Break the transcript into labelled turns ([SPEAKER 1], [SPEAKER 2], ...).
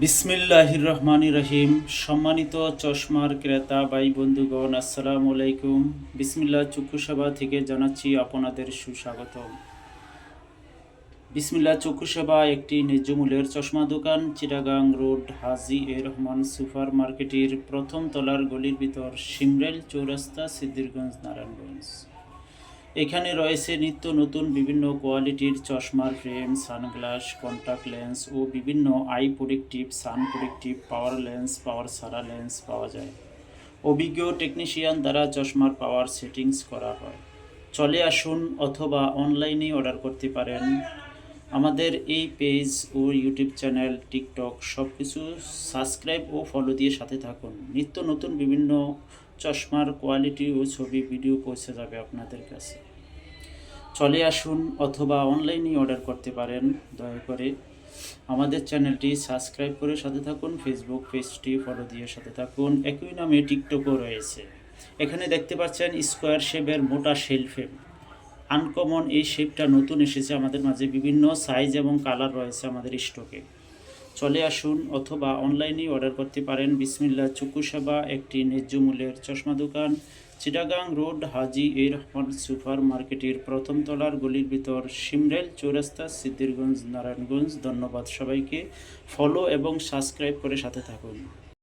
[SPEAKER 1] বিসমিল্লাহির রহমানির রহিম। সম্মানিত চশমার ক্রেতা ভাই বন্ধুগণ, আসসালামু আলাইকুম। বিসমিল্লাহ চক্ষু সেবা থেকে জানাচ্ছি আপনাদের সুস্বাগতম। বিসমিল্লাহ চক্ষু সেবা একটি ন্যায্য মূল্যের চশমা দোকান, চিটাগাং রোড, হাজী এ রহমান সুপার মার্কেটের প্রথম তলার গলির ভিতর, সিমরেল চৌরাস্তা, সিদ্ধিরগঞ্জ, নারায়ণগঞ্জ। এখানে রয়েছে নিত্য নতুন বিভিন্ন কোয়ালিটির চশমার ফ্রেম, সানগ্লাস, কন্টাক্ট লেন্স ও বিভিন্ন eye protective, sun protective, power lens, power সারা লেন্স পাওয়া যায়। অভিজ্ঞ টেকনিশিয়ান দ্বারা চশমার পাওয়ার সেটিংস করা হয়। চলে আসুন অথবা অনলাইনে অর্ডার করতে পারেন। আমাদের এই পেজ ও ইউটিউব চ্যানেল, টিকটক সব কিছু সাবস্ক্রাইব ও ফলো দিয়ে সাথে থাকুন। নিত্য নতুন বিভিন্ন চশমার কোয়ালিটি ও ছবি ভিডিও পৌঁছে যাবে আপনাদের কাছে। চলে আসুন অথবা অনলাইনে অর্ডার করতে পারেন। দয়া করে আমাদের চ্যানেলটি সাবস্ক্রাইব করে সাথে থাকুন, ফেসবুক পেজটি ফলো দিয়ে সাথে থাকুন। একই নামে টিকটকও রয়েছে। এখানে দেখতে পাচ্ছেন স্কোয়ার শেপের মোটা শেলফে, আনকমন এই শেপটা নতুন এসেছে আমাদের মাঝে। বিভিন্ন সাইজ এবং কালার রয়েছে আমাদের স্টকে। চলে আসুন অথবা অনলাইনেই অর্ডার করতে পারেন। বিসমিল্লাহ চক্ষু সেবা একটি ন্যায্য মূল্যের চশমা দোকান, চিটাগাং রোড, হাজী এ রহমান সুপার মার্কেটের প্রথম তলার গলির ভিতর, সিমরেল চৌরাস্তা, সিদ্ধিরগঞ্জ, নারায়ণগঞ্জ। ধন্যবাদ সবাইকে। ফলো এবং সাবস্ক্রাইব করে সাথে থাকুন।